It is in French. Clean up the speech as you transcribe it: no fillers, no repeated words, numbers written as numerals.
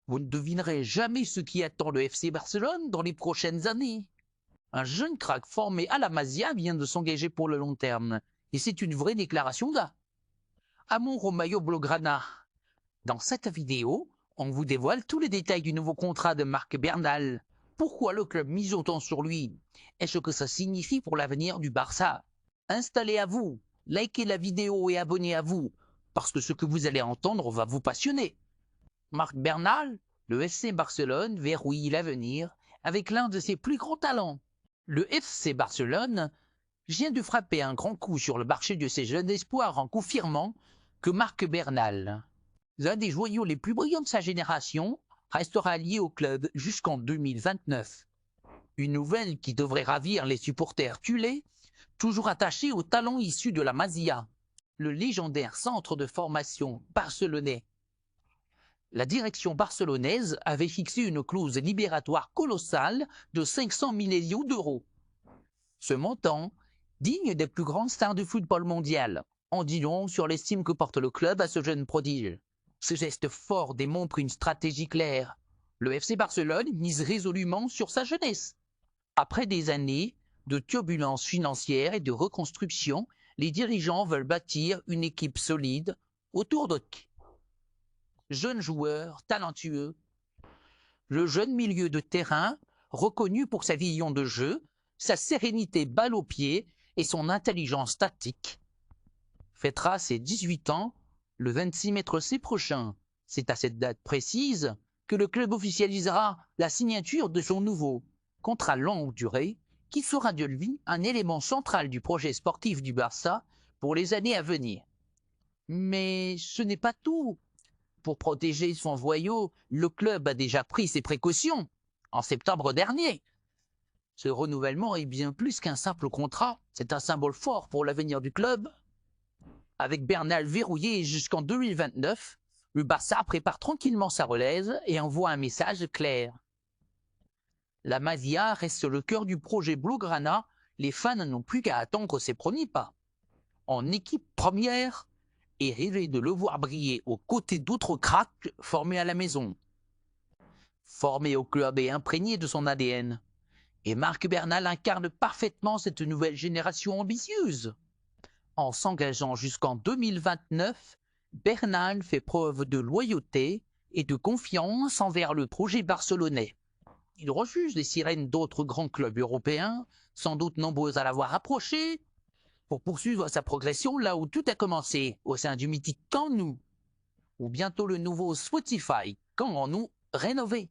Vous ne devinerez jamais ce qui attend le FC Barcelone dans les prochaines années. Un jeune crack formé à la Masia vient de s'engager pour le long terme. Et c'est une vraie déclaration là. Amour au maillot blaugrana. Dans cette vidéo, on vous dévoile tous les détails du nouveau contrat de Marc Bernal. Pourquoi le club mise autant sur lui et ce que ça signifie pour l'avenir du Barça. Installez à vous, likez la vidéo et abonnez à vous, parce que ce que vous allez entendre va vous passionner. Marc Bernal, le FC Barcelone verrouille l'avenir avec l'un de ses plus grands talents. Le FC Barcelone vient de frapper un grand coup sur le marché de ses jeunes espoirs en confirmant que Marc Bernal, l'un des joyaux les plus brillants de sa génération, restera lié au club jusqu'en 2029. Une nouvelle qui devrait ravir les supporters tulés, toujours attachés au talent issu de la Masia, le légendaire centre de formation barcelonais. La direction barcelonaise avait fixé une clause libératoire colossale de 500 millions d'euros. Ce montant, digne des plus grandes stars du football mondial, en dit long sur l'estime que porte le club à ce jeune prodige. Ce geste fort démontre une stratégie claire. Le FC Barcelone mise résolument sur sa jeunesse. Après des années de turbulences financières et de reconstruction, les dirigeants veulent bâtir une équipe solide autour de jeunes joueurs talentueux. Le jeune milieu de terrain, reconnu pour sa vision de jeu, sa sérénité balle au pied et son intelligence tactique, fêtera ses 18 ans le 26 mai prochain. C'est à cette date précise que le club officialisera la signature de son nouveau contrat longue durée qui fera de lui un élément central du projet sportif du Barça pour les années à venir. Mais ce n'est pas tout. Pour protéger son voyau, le club a déjà pris ses précautions en septembre dernier. Ce renouvellement est bien plus qu'un simple contrat, c'est un symbole fort pour l'avenir du club. Avec Bernal verrouillé jusqu'en 2029, le Barça prépare tranquillement sa relève et envoie un message clair. La Masia reste le cœur du projet Blaugrana, les fans n'ont plus qu'à attendre ses premiers pas. En équipe première, et rêver de le voir briller aux côtés d'autres cracks formés à la maison. Formé au club et imprégné de son ADN. Et Marc Bernal incarne parfaitement cette nouvelle génération ambitieuse. En s'engageant jusqu'en 2029, Bernal fait preuve de loyauté et de confiance envers le projet barcelonais. Il refuse les sirènes d'autres grands clubs européens, sans doute nombreux à l'avoir approché, pour poursuivre sa progression là où tout a commencé, au sein du mythique Camp Nou, ou bientôt le nouveau Spotify, Camp Nou rénové.